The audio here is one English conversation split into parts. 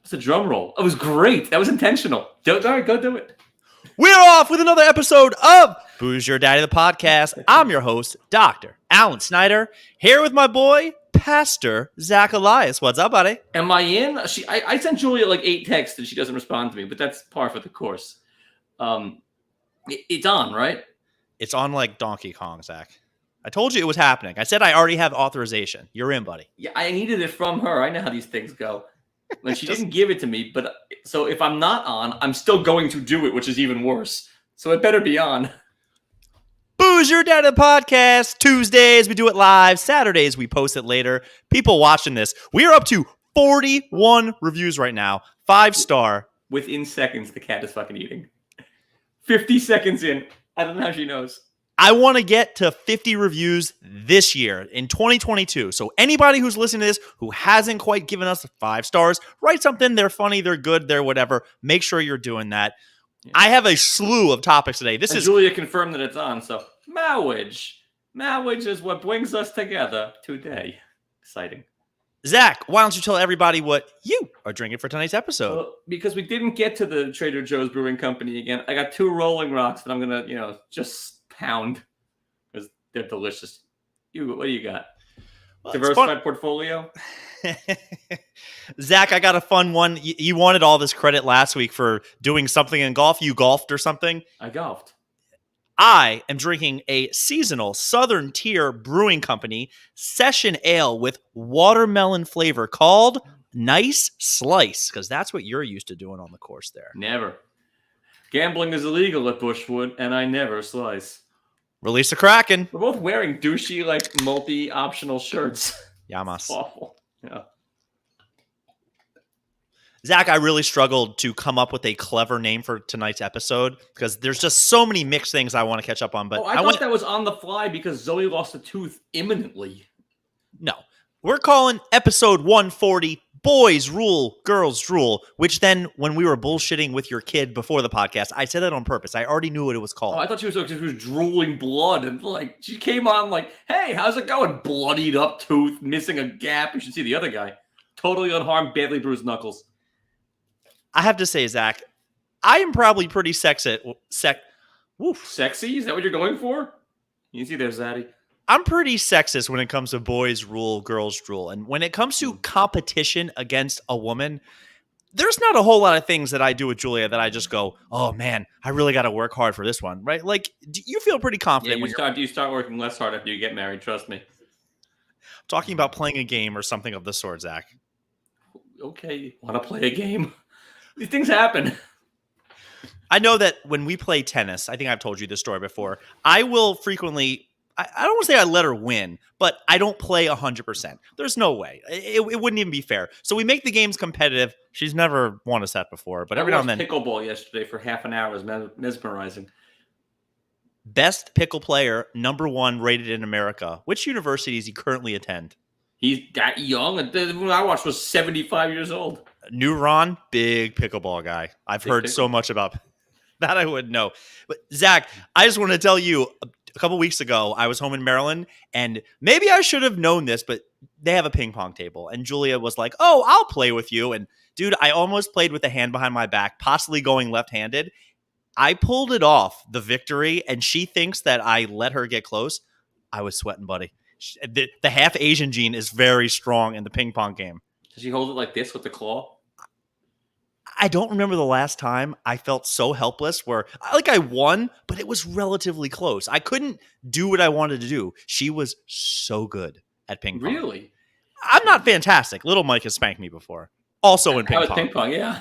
It's a drum roll. It was great. That was intentional. All right, go do it. We're off with another episode of Who's Your Daddy, the podcast. I'm your host, Dr. Alan Snyder, here with my boy, Pastor Zach Elias. What's up, buddy? Am I in? I sent Julia like 8 texts and she doesn't respond to me, but that's par for the course. It's on, right? It's on like Donkey Kong, Zach. I told you it was happening. I said I already have authorization. You're in, buddy. Yeah, I needed it from her. I know how these things go. And she didn't give it to me, but so if I'm not on, I'm still going to do it, which is even worse. So it better be on. Who's Your Daddy, the podcast. Tuesdays, we do it live. Saturdays, we post it later. People watching this, we are up to 41 reviews right now. 5-star. Within seconds, the cat is fucking eating. 50 seconds in. I don't know how she knows. I want to get to 50 reviews this year in 2022. So anybody who's listening to this who hasn't quite given us 5 stars, write something. They're funny, they're good, they're whatever. Make sure you're doing that. Yeah. I have a slew of topics today. Julia confirmed that it's on. So marriage is what brings us together today. Exciting. Zach, why don't you tell everybody what you are drinking for tonight's episode? Well, because we didn't get to the Trader Joe's Brewing Company again, I got 2 Rolling Rocks that I'm going to, just pound because they're delicious. What do you got? Well, diversified portfolio? Zach, I got a fun one. You wanted all this credit last week for doing something in golf. You golfed or something? I golfed. I am drinking a seasonal Southern Tier Brewing Company session ale with watermelon flavor called Nice Slice, because that's what you're used to doing on the course there. Never. Gambling is illegal at Bushwood, and I never slice. Release the Kraken. We're both wearing douchey, multi-optional shirts. Yamas. Awful. Yeah. Zach, I really struggled to come up with a clever name for tonight's episode because there's just so many mixed things I want to catch up on. But I thought that was on the fly because Zoe lost a tooth imminently. No. We're calling episode 140 Boys Rule, Girls Drool, which then when we were bullshitting with your kid before the podcast, I said that on purpose. I already knew what it was called. Oh, I thought she was drooling blood and she came on hey, how's it going? Bloodied up tooth, missing a gap. You should see the other guy. Totally unharmed, badly bruised knuckles. I have to say, Zach, I am probably pretty sexy. Sexy? Is that what you're going for? Easy there, Zaddy. I'm pretty sexist when it comes to boys rule, girls drool. And when it comes to competition against a woman, there's not a whole lot of things that I do with Julia that I just go, oh man, I really got to work hard for this one, right? You feel pretty confident when you start working less hard after you get married, trust me. Talking about playing a game or something of the sort, Zach. Okay, want to play a game? These things happen. I know that when we play tennis, I think I've told you this story before, I will frequently, I don't want to say I let her win, but I don't play 100%. There's no way. It wouldn't even be fair. So we make the games competitive. She's never won a set before, but every now and then. Pickleball yesterday for half an hour was mesmerizing. Best pickle player, #1 rated in America. Which university does he currently attend? He's that young. When I watched was 75 years old. New Ron, big pickleball guy. I've heard so much about that I wouldn't know. But Zach, I just want to tell you, a couple weeks ago, I was home in Maryland, and maybe I should have known this, but they have a ping pong table, and Julia was like, oh, I'll play with you. And dude, I almost played with a hand behind my back, possibly going left-handed. I pulled it off, the victory, and she thinks that I let her get close. I was sweating, buddy. The half Asian gene is very strong in the ping pong game. Does she hold it like this with the claw? I don't remember the last time I felt so helpless where I won, but it was relatively close. I couldn't do what I wanted to do. She was so good at ping pong. Really? I'm not fantastic. Little Mike has spanked me before. Also in ping pong. Ping pong, yeah.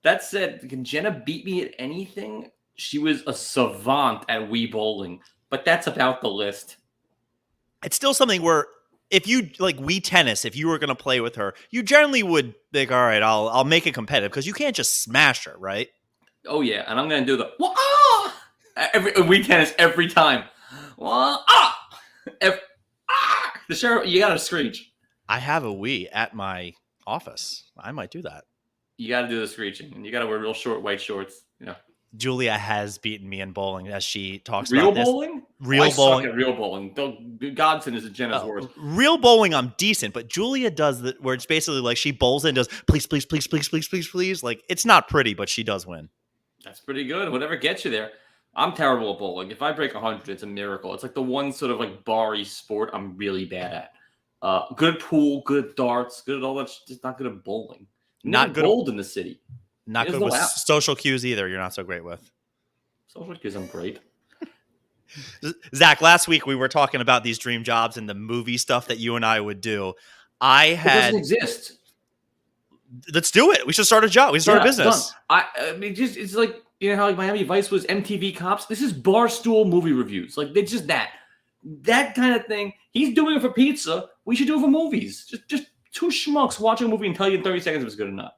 That said, can Jenna beat me at anything? She was a savant at Wii bowling, but that's about the list. It's still something where if you Wii tennis, if you were going to play with her, you generally would think, all right, I'll make it competitive because you can't just smash her, right? Oh yeah, and I'm going to do the Wii tennis every time. The sheriff, you got to screech. I have a Wii at my office. I might do that. You got to do the screeching, and you got to wear real short white shorts. Julia has beaten me in bowling as she talks Real about this. bowling? Real I bowling. suck at real bowling. Godson is a Jenna's worst. Real bowling, I'm decent, but Julia does that where it's basically like she bowls and does please, please, please, please, please, please, please. Like it's not pretty, but she does win. That's pretty good. Whatever gets you there. I'm terrible at bowling. If I break 100, it's a miracle. It's like the one sort of like bar-y sport I'm really bad at. Good at pool, good at darts, good at all that. Just not good at bowling. Not good. Bowled in the city. Not good with social cues either. You're not so great with. Social cues, I'm great. Zach, last week we were talking about these dream jobs and the movie stuff that you and I would do. It doesn't exist. Let's do it. We should start a job. We should start a business. I mean, it's like, you know how like Miami Vice was MTV Cops? This is Barstool movie reviews. Like, it's just that kind of thing. He's doing it for pizza. We should do it for movies. Just two schmucks watching a movie and tell you in 30 seconds if it's good or not.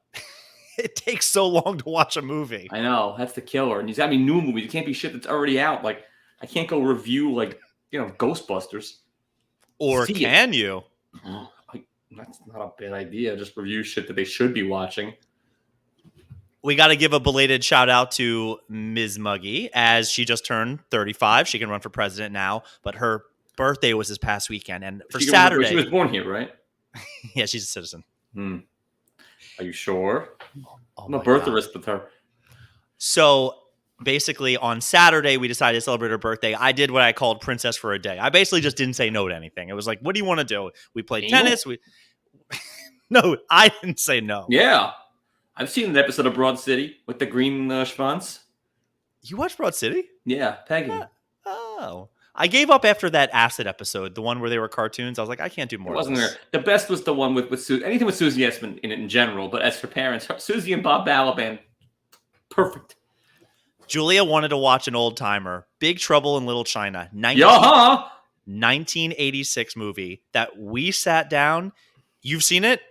It takes so long to watch a movie. I know. That's the killer. And he's got me new movies. It can't be shit that's already out. Like, I can't go review, like, Ghostbusters. Or can you? That's not a bad idea. Just review shit that they should be watching. We got to give a belated shout out to Ms. Muggy as she just turned 35. She can run for president now, but her birthday was this past weekend. And for Saturday. She was born here, right? Yeah, she's a citizen. Are you sure? I'm a birtherist with her. So basically on Saturday, we decided to celebrate her birthday. I did what I called princess for a day. I basically just didn't say no to anything. It was like, what do you want to do? We played tennis. No, I didn't say no. Yeah. I've seen an episode of Broad City with the green schwanz. You watched Broad City? Yeah, Peggy. Oh. I gave up after that acid episode, the one where they were cartoons. I was like, I can't do more. It wasn't there. The best was the one with anything with Susie Essman in it in general, but as for parents, Susie and Bob Balaban, perfect. Julia wanted to watch an old timer, Big Trouble in Little China, 1986 movie that we sat down. You've seen it?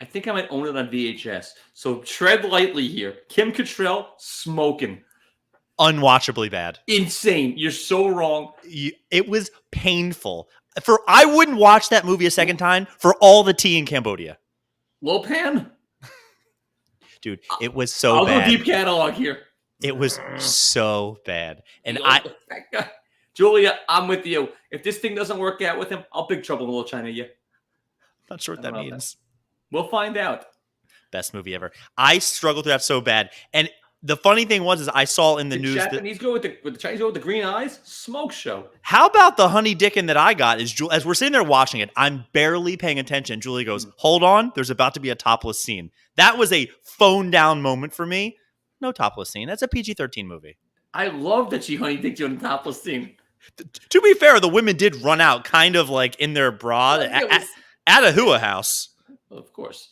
I think I might own it on VHS. So tread lightly here. Kim Cattrall smoking. Unwatchably bad. Insane. You're so wrong. It was painful. I wouldn't watch that movie a second time for all the tea in Cambodia. Lopan? Dude, it was so I'll bad. I'll go deep catalog here. It was so bad. And Julia, I'm with you. If this thing doesn't work out with him, I'll Big Trouble in Little China you. Not sure what that means. We'll find out. Best movie ever. I struggled through that so bad. And the funny thing was I saw in the news Japanese girl with the Chinese girl with the green eyes, smoke show. How about the honey dickin' that I got is as we're sitting there watching it, I'm barely paying attention. Julie goes, hold on, there's about to be a topless scene. That was a phone down moment for me. No topless scene. That's a PG-13 movie. I love that she honey dicked you in the topless scene. To be fair, the women did run out kind of like in their bra at a hua house. Well, of course.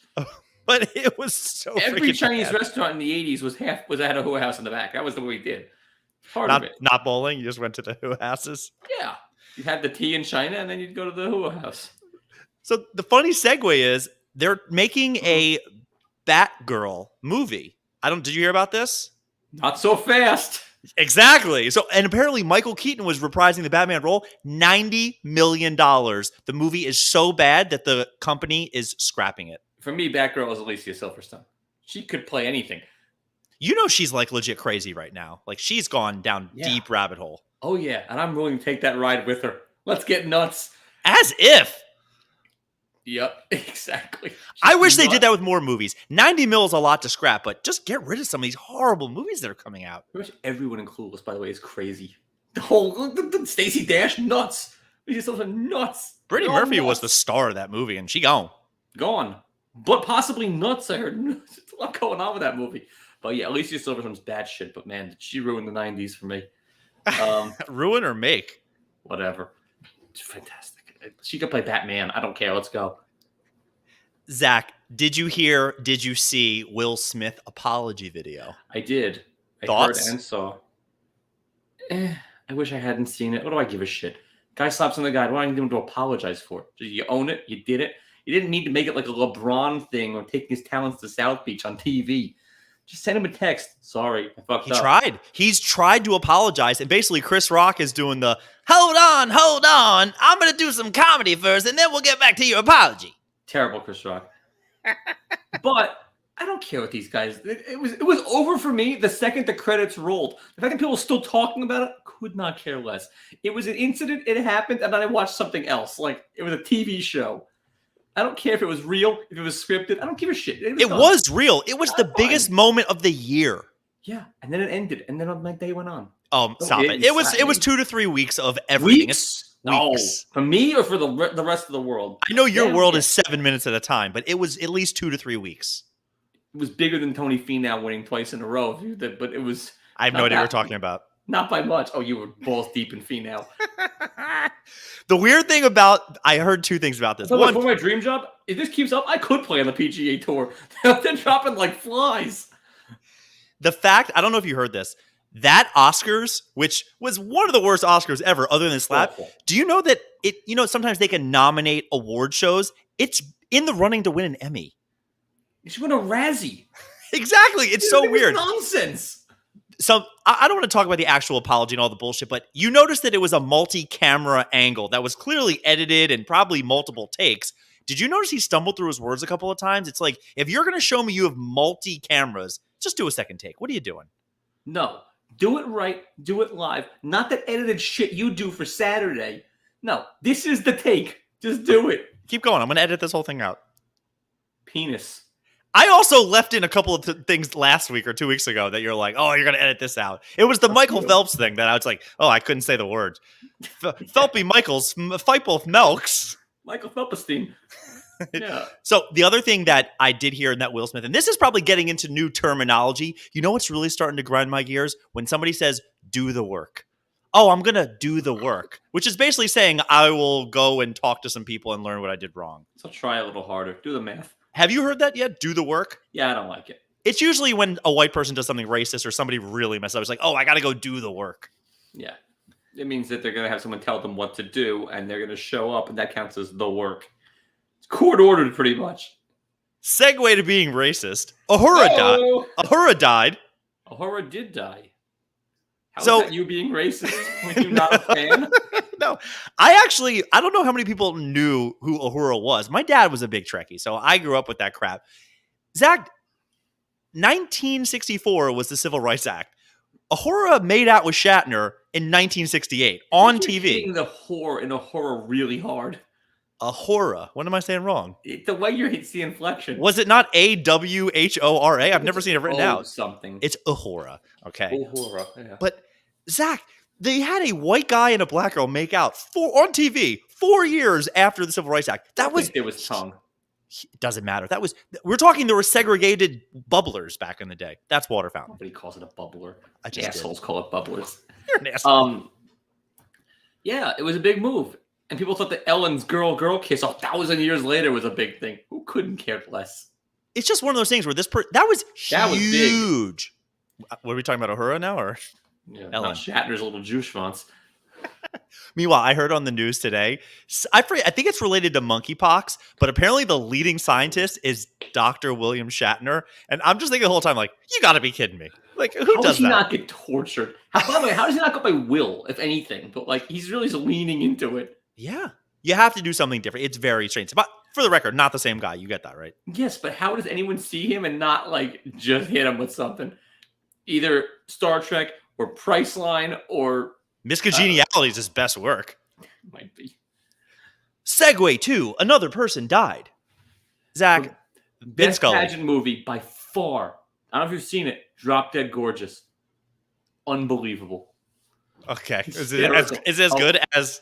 But it was so every Chinese bad. Restaurant in the 80s was at a hua house in the back. That was the way we did. Part of it. Not bowling. You just went to the hua houses. Yeah. You had the tea in China and then you'd go to the hua house. So the funny segue is they're making a Batgirl movie. Did you hear about this? Not so fast. Exactly. So, and apparently Michael Keaton was reprising the Batman role. $90 million. The movie is so bad that the company is scrapping it. For me, Batgirl is Alicia Silverstone. She could play anything. You know she's like legit crazy right now. Like she's gone down deep rabbit hole. Oh yeah, and I'm willing to take that ride with her. Let's get nuts. As if. Yep, exactly. I wish they did that with more movies. 90 mil is a lot to scrap, but just get rid of some of these horrible movies that are coming out. Pretty much everyone in Clueless, by the way, is crazy. The whole Stacey Dash, nuts. She's so nuts. Brittany Murphy was the star of that movie, and she gone. But possibly nuts. I heard there's a lot going on with that movie. But yeah, Alicia Silverstone's bad shit. But man, did she ruin the 90s for me. Ruin or make? Whatever. It's fantastic. She could play Batman. I don't care. Let's go. Zach, did you see Will Smith apology video? I did. Thoughts? I heard and saw. I wish I hadn't seen it. What do I give a shit? Guy slaps on the guy. What do I need him to apologize for? You own it. You did it. You didn't need to make it like a LeBron thing or taking his talents to South Beach on TV. Just send him a text. Sorry, I fucked up. He tried. He's tried to apologize. And basically, Chris Rock is doing the, hold on. I'm going to do some comedy first, and then we'll get back to your apology. Terrible, Chris Rock. But I don't care what these guys. It was over for me the second the credits rolled. The fact that people were still talking about it, could not care less. It was an incident. It happened, and then I watched something else. Like it was a TV show. I don't care if it was real, if it was scripted. I don't give a shit. It was real. It was the biggest moment of the year. Yeah, and then it ended, and then my day went on. Oh, stop it! It was 2 to 3 weeks of everything. Weeks? No, for me or for the rest of the world. I know your world is 7 minutes at a time, but it was at least 2 to 3 weeks. It was bigger than Tony Finau winning twice in a row, but it was. I have no idea what we're talking about. Not by much. Oh, you were balls deep in Finau. The weird thing about I heard 2 things about this. So one, for my dream job, if this keeps up, I could play on the PGA Tour. They're dropping like flies. The fact, I don't know if you heard this, that Oscars, which was one of the worst Oscars ever, other than Slap. Do you know that sometimes they can nominate award shows? It's in the running to win an Emmy. You should win a Razzie. Exactly. It's so weird. Nonsense. So I don't want to talk about the actual apology and all the bullshit, but you noticed that it was a multi-camera angle that was clearly edited and probably multiple takes. Did you notice he stumbled through his words a couple of times? It's like, if you're going to show me you have multi-cameras, just do a second take. What are you doing? No. Do it right. Do it live. Not that edited shit you do for Saturday. No. This is the take. Just do it. Keep going. I'm going to edit this whole thing out. Penis. I also left in a couple of things last week or 2 weeks ago that you're like, oh, you're going to edit this out. It was the Michael Phelps thing that I was like, oh, I couldn't say the words. Phelpy Michaels, fight both Melks. Michael Phelpestein. Yeah. So the other thing that I did hear in that Will Smith, and this is probably getting into new terminology. You know what's really starting to grind my gears? When somebody says, do the work. Oh, I'm going to do the work, which is basically saying I will go and talk to some people and learn what I did wrong. So try a little harder. Do the math. Have you heard that yet? Do the work? Yeah, I don't like it. It's usually when a white person does something racist or somebody really messed up. It's like, oh, I got to go do the work. Yeah. It means that they're going to have someone tell them what to do, and they're going to show up, and that counts as the work. It's court-ordered, pretty much. Segue to being racist. Uhura died. Uhura died. Uhura did die. How is that you being racist when you're not a fan? No, I don't know how many people knew who Uhura was. My dad was a big Trekkie, so I grew up with that crap. Zach, 1964 was the Civil Rights Act. Uhura made out with Shatner in 1968 on TV. Hitting the whore in Uhura really hard. Uhura. What am I saying wrong? The way you hit the inflection. Was it not Awhora? I've never seen it written out. Something. It's Uhura. Okay. Uhura. Yeah. But Zach, they had a white guy and a black girl make out on TV 4 years after the Civil Rights Act. It was tongue. It doesn't matter. We're talking there were segregated bubblers back in the day. That's water fountain. Nobody calls it a bubbler. Assholes call it bubblers. You're an asshole. Yeah, it was a big move. And people thought that Ellen's girl kiss 1,000 years later was a big thing. Who couldn't care less? It's just one of those things where that was huge. What are we talking about, Uhura now, or Ellen? Not Shatner's little juice fonts. Meanwhile, I heard on the news today, I think it's related to monkeypox, but apparently the leading scientist is Dr. William Shatner. And I'm just thinking the whole time, like, you got to be kidding me. Like, who does that? How does he not get tortured? By the way, how does he not go by will, if anything? But, like, he's really leaning into it. Yeah. You have to do something different. It's very strange. But for the record, not the same guy. You get that, right? Yes, but how does anyone see him and not, like, just hit him with something? Either Star Trek or Priceline or... Miss Congeniality is his best work. Might be. Segue to another person died. Zach, best pageant movie by far. I don't know if you've seen it. Drop Dead Gorgeous. Unbelievable. Okay. Is it as good as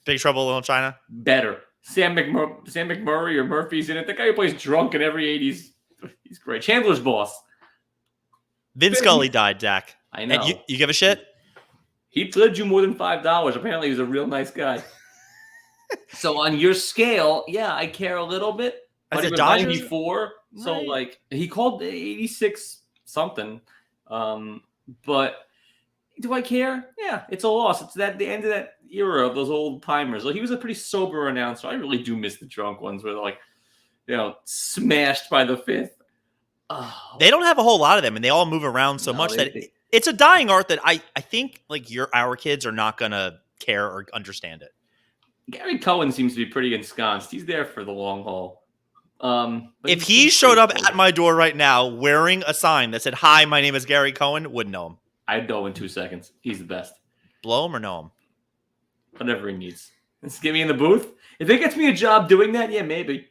Big Trouble in Little China? Better. Sam McMurray or Murphy's in it. The guy who plays drunk in every 80s. He's great. Chandler's Boss. Vin Scully died, Zach. I know. And you give a shit? He pledged you more than $5. Apparently, he was a real nice guy. So on your scale, yeah, I care a little bit. But he was 94, so right. Like he called 86 something. But do I care? Yeah, it's a loss. It's the end of that era of those old timers. Like he was a pretty sober announcer. I really do miss the drunk ones where they're like, smashed by the fifth. Oh. They don't have a whole lot of them, and they all move around so much that it's a dying art that I think like our kids are not gonna care or understand it. Gary Cohen seems to be pretty ensconced. He's there for the long haul. If he showed up at my door right now wearing a sign that said, "Hi, my name is Gary Cohen," wouldn't know him. I'd know in 2 seconds. He's the best. Blow him or know him? Whatever he needs. Let's get me in the booth. If it gets me a job doing that, yeah, maybe.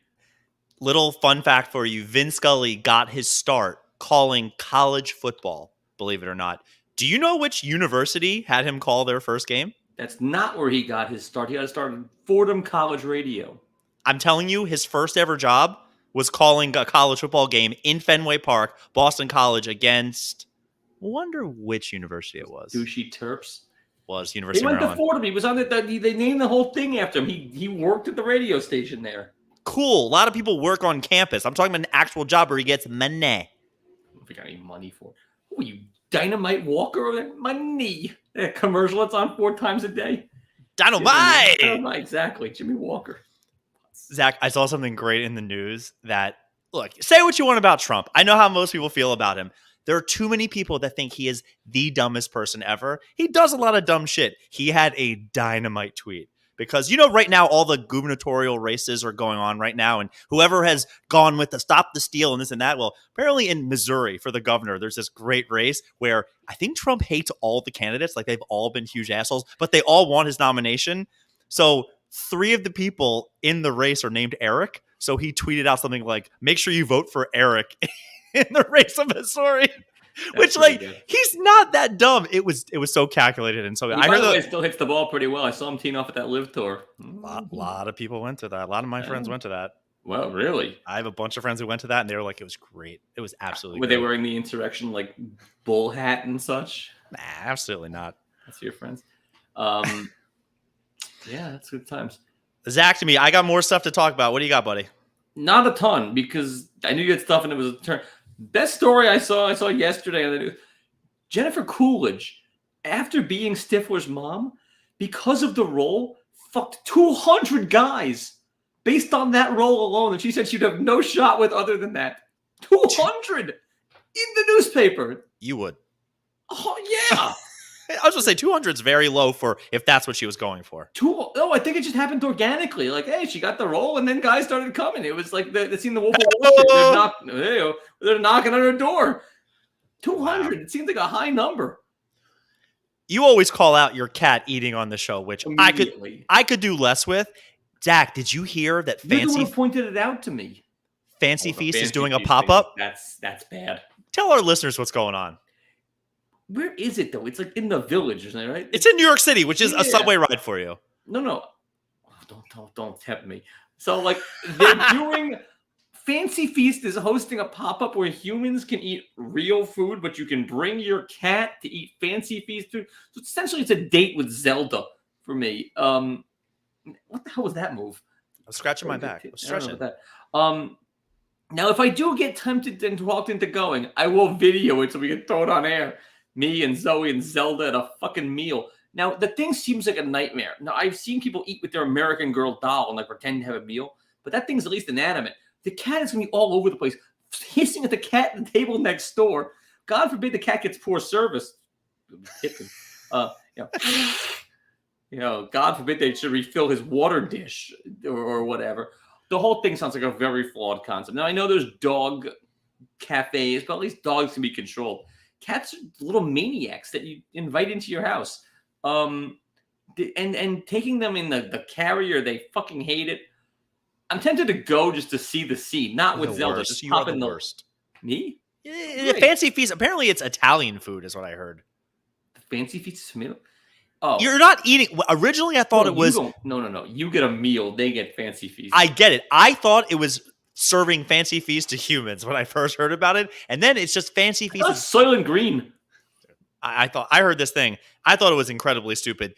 Little fun fact for you. Vin Scully got his start calling college football, believe it or not. Do you know which university had him call their first game? That's not where he got his start. He got to start at Fordham College Radio. I'm telling you, his first ever job was calling a college football game in Fenway Park, Boston College against, I wonder which university it was. Douchey Terps. Was University of Maryland. He went to Fordham. He was on they named the whole thing after him. He worked at the radio station there. Cool. A lot of people work on campus. I'm talking about an actual job where he gets money. I don't know if he got any money for it. Who are you, Dynamite Walker over there? Money. That commercial that's on 4 times a day. Dynamite! Exactly. Jimmy Walker. Zach, I saw something great in the news that, look, say what you want about Trump. I know how most people feel about him. There are too many people that think he is the dumbest person ever. He does a lot of dumb shit. He had a dynamite tweet. Because, right now, all the gubernatorial races are going on right now. And whoever has gone with the stop the steal and this and that. Well, apparently in Missouri for the governor, there's this great race where I think Trump hates all the candidates. Like, they've all been huge assholes. But they all want his nomination. So 3 of the people in the race are named Eric. So he tweeted out something like, make sure you vote for Eric in the race of Missouri. Which, he's not that dumb. It was so calculated and so good. I heard that still hits the ball pretty well. I saw him teeing off at that live tour. A lot of people went to that. A lot of my friends went to that. Well, really? I have a bunch of friends who went to that, and they were like, it was great. It was absolutely great. Were they wearing the insurrection, bull hat and such? Nah, absolutely not. That's your friends. Yeah, that's good times. Zach, to me, I got more stuff to talk about. What do you got, buddy? Not a ton, because I knew you had stuff, and it was a turn. Best story I saw yesterday on the news. Jennifer Coolidge, after being Stifler's mom, because of the role, fucked 200 guys based on that role alone. And she said she'd have no shot with other than that. 200 in the newspaper. You would. Oh, yeah. I was going to say 200 is very low for if that's what she was going for. I think it just happened organically. Hey, she got the role, and then guys started coming. It was like the scene in the Wolf of Wall Street. They're knocking on her door. 200. Wow. It seems like a high number. You always call out your cat eating on the show, which I could do less with. Zach, did you hear that Fancy pointed it out to me? Fancy Feast is doing a pop-up? That's bad. Tell our listeners what's going on. Where is it, though? It's in the Village, isn't it, right? It's in New York City, which is a subway ride for you. No. Oh, don't tempt me. So, they're doing... Fancy Feast is hosting a pop-up where humans can eat real food, but you can bring your cat to eat Fancy Feast food. So, essentially, it's a date with Zelda for me. What the hell was that move? I was scratching my back. I was stretching. That. Now, if I do get tempted and walked into going, I will video it so we can throw it on air. Me and Zoe and Zelda at a fucking meal. Now, the thing seems like a nightmare. Now, I've seen people eat with their American Girl doll and pretend to have a meal, but that thing's at least inanimate. The cat is going to be all over the place, hissing at the cat at the table next door. God forbid the cat gets poor service. God forbid they should refill his water dish or whatever. The whole thing sounds like a very flawed concept. Now, I know there's dog cafes, but at least dogs can be controlled. Cats are little maniacs that you invite into your house. And taking them in the carrier, they fucking hate it. I'm tempted to go just to see the scene, not with Zelda. Just you are the worst. Me? Fancy Feast. Apparently, it's Italian food, is what I heard. The Fancy Feast is a meal? Oh. You're not eating. Originally, I thought it was. No. You get a meal. They get Fancy Feast. I get it. I thought it was serving Fancy Feast to humans when I first heard about it. And then it's just Fancy Feast. That's Soylent Green. I heard this thing. I thought it was incredibly stupid.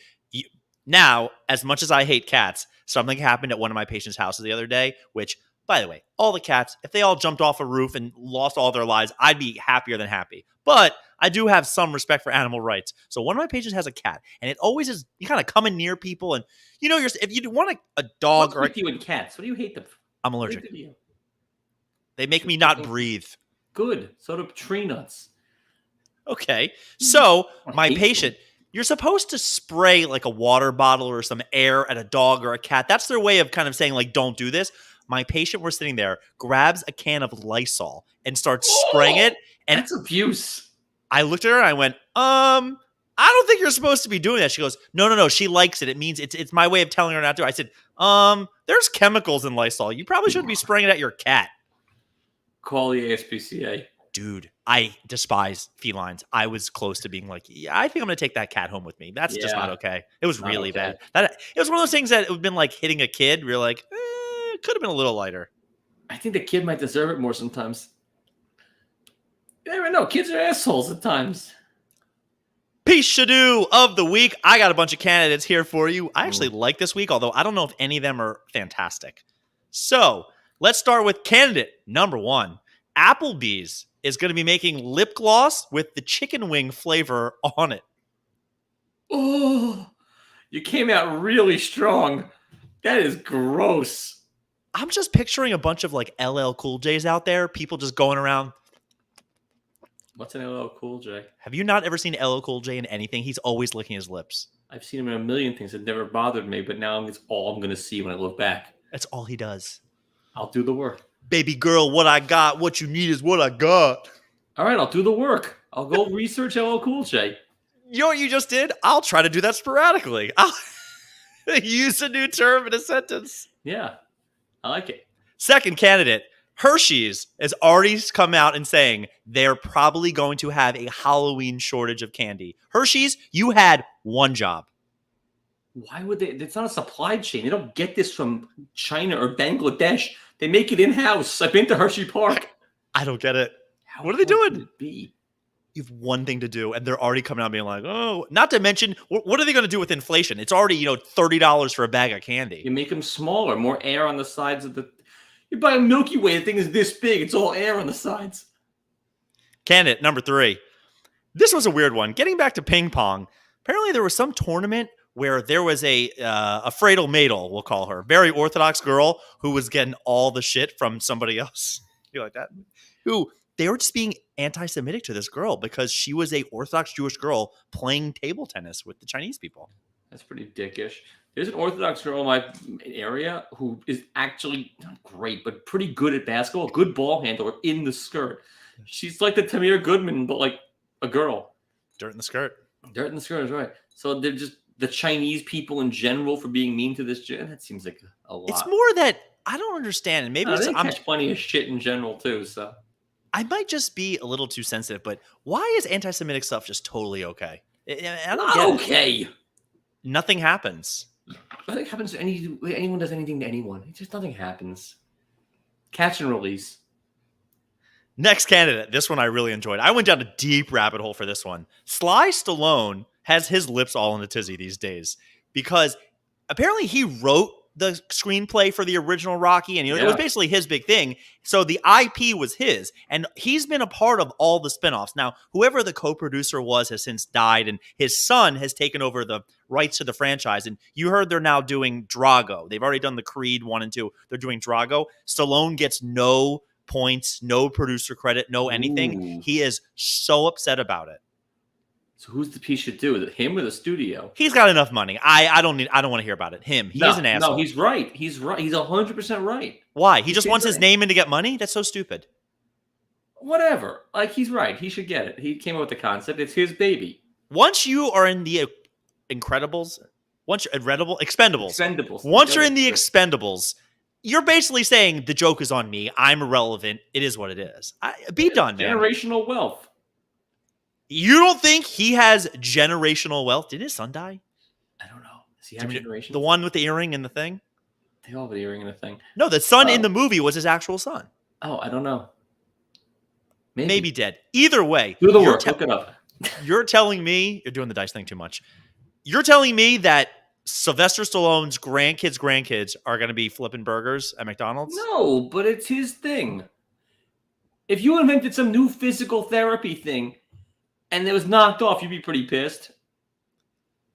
Now, as much as I hate cats, something happened at one of my patients' houses the other day, which, by the way, all the cats, if they all jumped off a roof and lost all their lives, I'd be happier than happy. But I do have some respect for animal rights. So one of my patients has a cat, and it always is, you kind of coming near people, and if you want a dog. What's with you and cats? What do you hate them? I'm allergic. They make me not breathe. Good. So do tree nuts. Okay. So my patient, you're supposed to spray a water bottle or some air at a dog or a cat. That's their way of kind of saying don't do this. My patient was sitting there, grabs a can of Lysol and starts spraying it. And that's abuse. I looked at her and I went, I don't think you're supposed to be doing that. She goes, no. She likes it. It means it's my way of telling her not to. I said, there's chemicals in Lysol. You probably shouldn't be spraying it at your cat. Call the ASPCA. Dude, I despise felines. I was close to being like, yeah, I think I'm going to take that cat home with me. That's just not okay. It was really bad. It was one of those things that it would have been like hitting a kid. You're like, it could have been a little lighter. I think the kid might deserve it more sometimes. You never know. Kids are assholes at times. Pishadoo of the week. I got a bunch of candidates here for you. I actually like this week, although I don't know if any of them are fantastic. So let's start with candidate number 1. Applebee's is going to be making lip gloss with the chicken wing flavor on it. Oh, you came out really strong. That is gross. I'm just picturing a bunch of like LL Cool J's out there, people just going around. What's an LL Cool J? Have you not ever seen LL Cool J in anything? He's always licking his lips. I've seen him in a million things that never bothered me, but now it's all I'm going to see when I look back. That's all he does. I'll do the work. Baby girl, what I got, what you need is what I got. All right, I'll do the work. I'll go research LL Cool J. You know what you just did? I'll try to do that sporadically. I'll use a new term in a sentence. Yeah, I like it. Second candidate, Hershey's has already come out and saying they're probably going to have a Halloween shortage of candy. Hershey's, you had one job. Why would they? It's not a supply chain. They don't get this from China or Bangladesh. They make it in-house. I've been to Hershey Park. I don't get it. How what are they doing? Could it be? You have one thing to do, and they're already coming out being like, oh, not to mention, what are they going to do with inflation? It's already, $30 for a bag of candy. You make them smaller, more air on the sides of the... You buy a Milky Way, the thing is this big. It's all air on the sides. Candidate number 3. This was a weird one. Getting back to ping pong, apparently there was some tournament where there was a Fradel Madel, we'll call her, very Orthodox girl who was getting all the shit from somebody else. You like that? Who they were just being anti-Semitic to this girl because she was a Orthodox Jewish girl playing table tennis with the Chinese people. That's pretty dickish. There's an Orthodox girl in my area who is actually not great, but pretty good at basketball, good ball handler in the skirt. She's like the Tamir Goodman, but like a girl. Dirt in the skirt. Dirt in the skirt is right. So they're just the Chinese people in general for being mean to this. That seems like a lot. It's more that I don't understand. And maybe they catch plenty of shit in general too. So I might just be a little too sensitive, but why is anti-Semitic stuff just totally okay? I don't get okay. Nothing happens. Nothing happens to anyone does anything to anyone. It just nothing happens. Catch and release. Next candidate. This one I really enjoyed. I went down a deep rabbit hole for this one. Sly Stallone has his lips all in a tizzy these days because apparently he wrote the screenplay for the original Rocky, and it was basically his big thing. So the IP was his, and he's been a part of all the spinoffs. Now, whoever the co-producer was has since died, and his son has taken over the rights to the franchise. And you heard they're now doing Drago. They've already done the Creed 1 and 2. They're doing Drago. Stallone gets no points, no producer credit, no anything. Ooh. He is so upset about it. So who's the pishadoo? Is it him or the studio? He's got enough money. I don't want to hear about it. Him. He's an asshole. No, he's right. He's right. He's 100% right. Why? He just wants his name in to get money? That's so stupid. Whatever. Like, he's right. He should get it. He came up with the concept. It's his baby. Once you are in the Expendables. Once you're in the Expendables, you're basically saying the joke is on me. I'm irrelevant. It is what it is. Be done, man. Generational wealth. You don't think he has generational wealth? Did his son die? I don't know. Does he have generations? The one with the earring and the thing? They all have the earring and the thing. No, the son in the movie was his actual son. Oh, I don't know. Maybe dead. Either way. Do the work. Look it up. You're telling me, you're doing the dice thing too much. You're telling me that Sylvester Stallone's grandkids are going to be flipping burgers at McDonald's? No, but it's his thing. If you invented some new physical therapy thing, and it was knocked off, you'd be pretty pissed.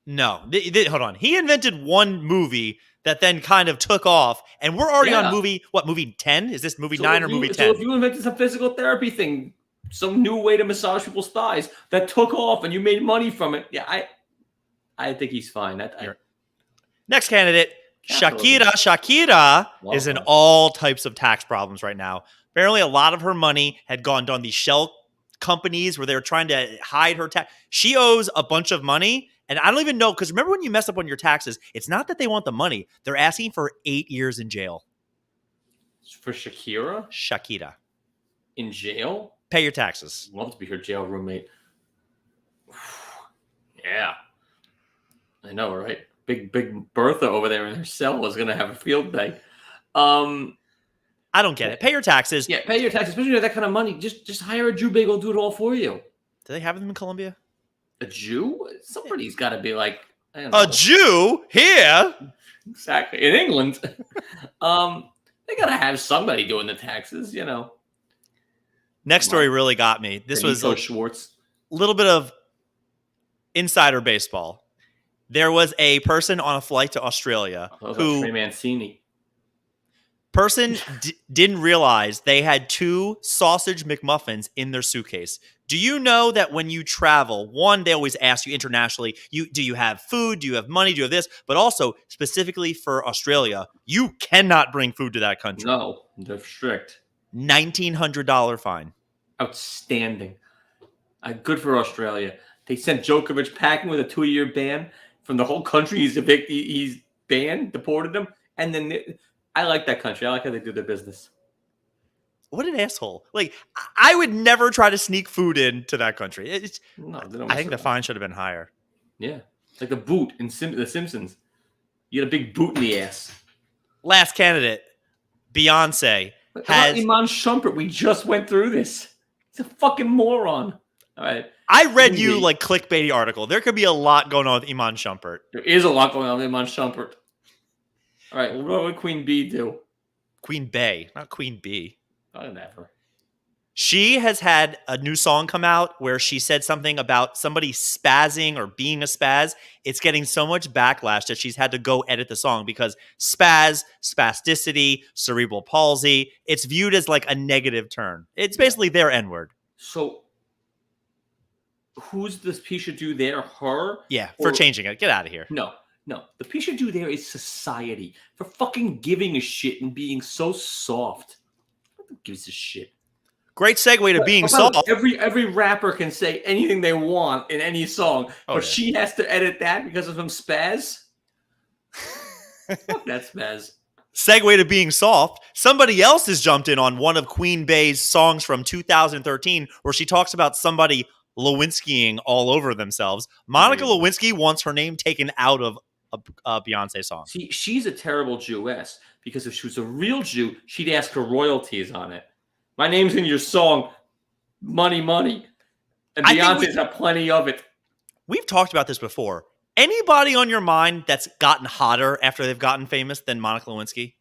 No. Hold on. He invented one movie that then kind of took off, and we're already on movie 10? Is this movie 9 or movie 10? So if you invented some physical therapy thing, some new way to massage people's thighs that took off and you made money from it, I think he's fine. Next candidate, Shakira is in all types of tax problems right now. Apparently, a lot of her money had gone down these shell companies where they were trying to hide her tax. She owes a bunch of money, and I don't even know, because remember when you mess up on your taxes, it's not that they want the money. They're asking for 8 years in jail. For Shakira? Shakira. In jail? Pay your taxes. Love to be her jail roommate. Yeah. I know, right? Big Bertha over there in her cell was going to have a field day. I don't get it. Pay your taxes. Yeah, pay your taxes. Especially with that kind of money. Just hire a Jew big, will do it all for you. Do they have them in Colombia? A Jew? Somebody's got to be like, I don't know. A Jew here? Exactly. In England. They got to have somebody doing the taxes, you know. Next story really got me. This was a Schwartz. Little bit of insider baseball. There was a person on a flight to Australia who Trey Mancini. Person didn't realize they had 2 sausage McMuffins in their suitcase. Do you know that when you travel, one, they always ask you internationally, do you have food? Do you have money? Do you have this? But also, specifically for Australia, you cannot bring food to that country. No, they're strict. $1,900 fine. Outstanding. Good for Australia. They sent Djokovic packing with a 2-year ban from the whole country. He's banned, deported them. And then I like that country. I like how they do their business. What an asshole. Like, I would never try to sneak food into that country. I think the fine should have been higher. Yeah. It's like the boot in The Simpsons. You get a big boot in the ass. Last candidate, Beyonce. Iman Shumpert. We just went through this. He's a fucking moron. All right. I read you like clickbaity article. There could be a lot going on with Iman Shumpert. There is a lot going on with Iman Shumpert. All right. What would Queen Bee do? Queen Bey, not Queen Bee. Oh, never. She has had a new song come out where she said something about somebody spazzing or being a spaz. It's getting so much backlash that she's had to go edit the song because spasticity, cerebral palsy, it's viewed as like a negative term. It's basically their N-word. So who's this pishadoo there? Her? Yeah, for changing it. Get out of here. No. The pishadoo there is society for fucking giving a shit and being so soft. Who gives a shit? Great segue to being soft. Every rapper can say anything they want in any song, but she has to edit that because of some spaz. Fuck that spaz. Segue to being soft. Somebody else has jumped in on one of Queen Bey's songs from 2013 where she talks about somebody Lewinskying all over themselves. Monica Lewinsky wants her name taken out of a Beyonce song. See, she's a terrible Jewess because if she was a real Jew, she'd ask for royalties on it. My name's in your song, money. And Beyonce's got plenty of it. We've talked about this before. Anybody on your mind that's gotten hotter after they've gotten famous than Monica Lewinsky?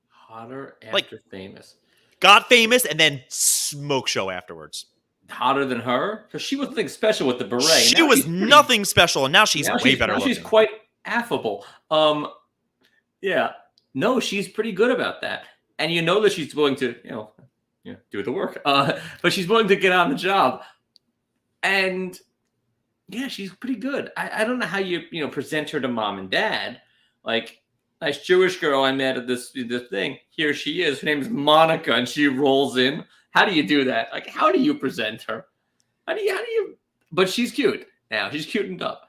Hotter after famous. Got famous and then smoke show afterwards. Hotter than her? Because she was nothing special with the beret. She was nothing special, and now she's way better looking. She's quite affable. Yeah. No, she's pretty good about that. And you know that she's willing to, do the work. But she's willing to get on the job. And yeah, she's pretty good. I don't know how you present her to mom and dad. Like, nice Jewish girl I met at this thing. Here she is. Her name's Monica, and she rolls in. How do you do that? Like, how do you present her? How do you? But she's cute now. She's cutened up.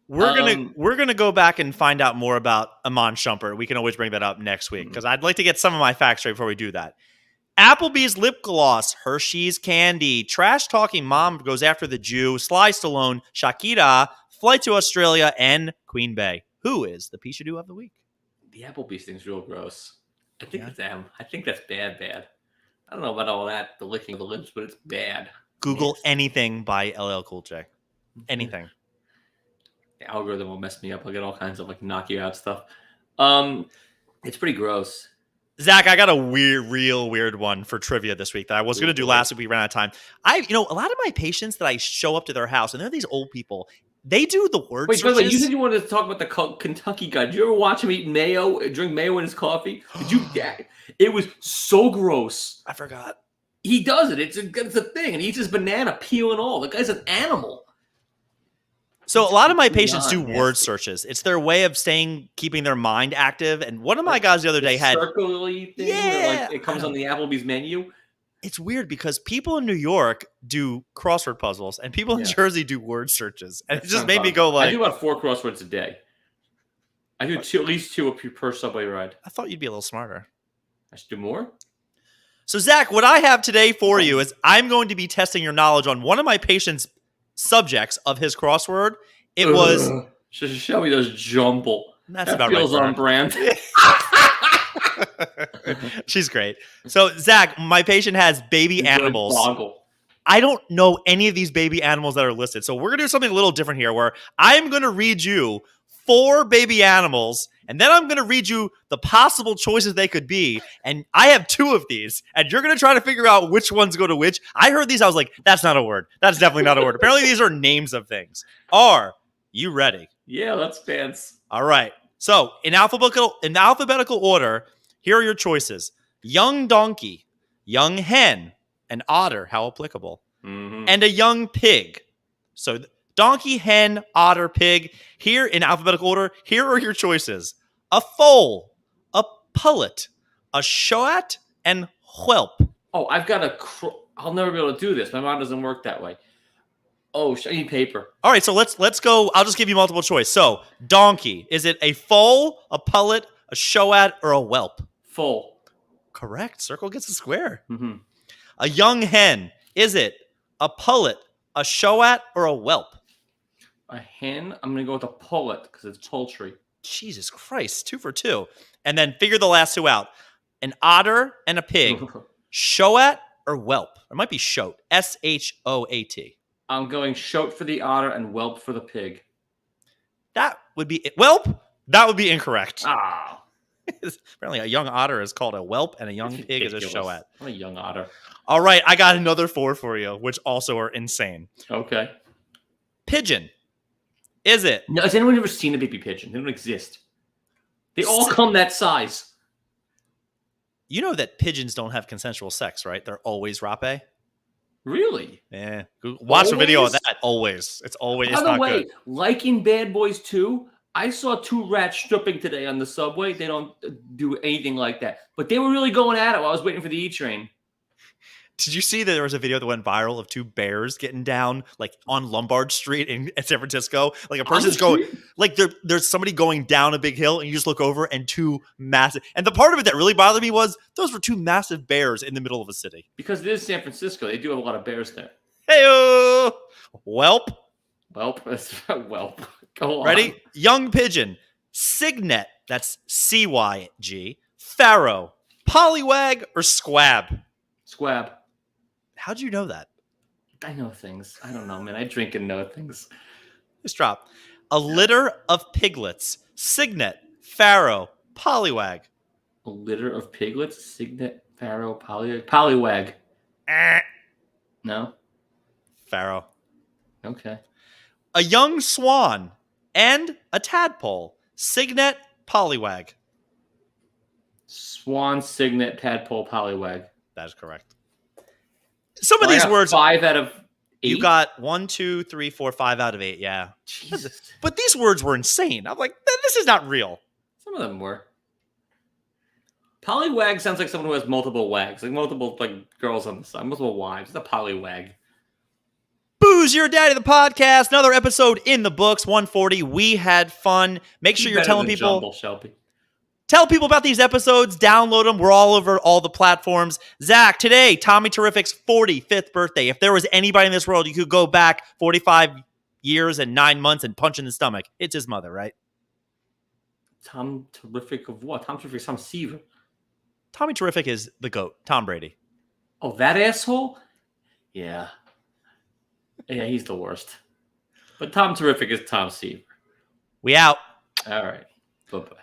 We're gonna go back and find out more about Iman Shumpert. We can always bring that up next week because I'd like to get some of my facts straight before we do that. Applebee's lip gloss, Hershey's candy, trash talking mom goes after the Jew, Sly Stallone, Shakira, flight to Australia, and Queen Bey. Who is the pishadoo of the week? The Applebee's thing's real gross. I think it's them. I think that's bad. I don't know about all that, the licking of the lips, but it's bad. Google anything by LL Cool J. Anything. The algorithm will mess me up. I'll get all kinds of knock you out stuff. It's pretty gross. Zach, I got a real weird one for trivia this week that I was going to do last week. We ran out of time. A lot of my patients that I show up to their house, and they're these old people. They do the word searches. Wait, you said you wanted to talk about the Kentucky guy. Did you ever watch him eat mayo, drink mayo in his coffee? Did you? It was so gross. I forgot. He does it. It's a thing. And he eats his banana, peel and all. The guy's an animal. So a lot of my patients do Not word nasty. searches. It's their way of keeping their mind active. And one of my guys the other day had circle-y thing where like it comes I on the Applebee's menu. It's weird because people in New York do crossword puzzles and people in Jersey do word searches. And it just made me go like... I do about 4 crosswords a day. I do at least 2 per subway ride. I thought you'd be a little smarter. I should do more? So, Zach, what I have today for you is I'm going to be testing your knowledge on one of my patients' subjects of his crossword. It was... Shelby does jumble. That's that about feels right. On brand. She's great. So, Zach, my patient has baby animals. Boggle. I don't know any of these baby animals that are listed. So we're going to do something a little different here where I'm going to read you 4 baby animals, and then I'm going to read you the possible choices they could be. And I have 2 of these, and you're going to try to figure out which ones go to which. I heard these. I was like, that's not a word. That's definitely not a word. Apparently, these are names of things. Are you ready? Yeah, let's dance. All right. So in alphabetical order, here are your choices. Young donkey, young hen, an otter, how applicable, and a young pig. So donkey, hen, otter, pig. Here in alphabetical order, here are your choices. A foal, a pullet, a shoat, and whelp. Oh, I've got I'll never be able to do this. My mind doesn't work that way. Oh, I need paper. All right, so let's go. I'll just give you multiple choice. So donkey, is it a foal, a pullet, a shoat, or a whelp? Foal. Correct. Circle gets a square. Mm-hmm. A young hen, is it a pullet, a shoat, or a whelp? A hen, I'm going to go with a pullet because it's poultry. Jesus Christ, 2 for 2. And then figure the last 2 out. An otter and a pig. Shoat or whelp? It might be shoat. S-H-O-A-T. I'm going shoat for the otter and whelp for the pig. That would be... Whelp? That would be incorrect. Ah. Apparently a young otter is called a whelp and a young pig is a shoat. I'm a young otter. All right, I got another 4 for you, which also are insane. Okay. Pigeon. Is it? No, has anyone ever seen a baby pigeon? They don't exist. They all come that size. You know that pigeons don't have consensual sex, right? They're always rape. Really? Yeah. Watch a video of that. Always. It's always. By the way, like in Bad Boys 2, I saw 2 rats stripping today on the subway. They don't do anything like that. But they were really going at it while I was waiting for the E train. Did you see that there was a video that went viral of 2 bears getting down like on Lombard Street in San Francisco? Like a person's going, like there's somebody going down a big hill and you just look over and 2 massive. And the part of it that really bothered me was those were 2 massive bears in the middle of a city. Because it is San Francisco. They do have a lot of bears there. Hey-o! Whelp. Whelp. Go on. Ready? Young pigeon. Cygnet. That's C-Y-G. Pharaoh. Pollywag or squab? Squab. How'd you know that? I know things. I don't know, man. I drink and know things. Just drop. A litter of piglets. Cygnet. Pharaoh. Pollywag. A litter of piglets? Cygnet, Pharaoh, Pollywag. No? Pharaoh. Okay. A young swan and a tadpole. Cygnet, Pollywag. Swan, cygnet, tadpole, Pollywag. That is correct. Some of these words. 5 out of 8. You got 1, 2, 3, 4, 5 out of 8. Yeah. Jesus. But these words were insane. I'm like, this is not real. Some of them were. Pollywag sounds like someone who has multiple wags, like multiple girls on the side, multiple wives. It's a pollywag. Booze, your daddy, the podcast. Another episode in the books. 140. We had fun. Make sure you're telling people. Jumble, Shelby. Tell people about these episodes. Download them. We're all over all the platforms. Zach, today, Tommy Terrific's 45th birthday. If there was anybody in this world you could go back 45 years and 9 months and punch in the stomach, it's his mother, right? Tom Terrific of what? Tom Terrific, Tom Seaver. Tommy Terrific is the GOAT, Tom Brady. Oh, that asshole? Yeah. Yeah, he's the worst. But Tom Terrific is Tom Seaver. We out. All right. Bye-bye.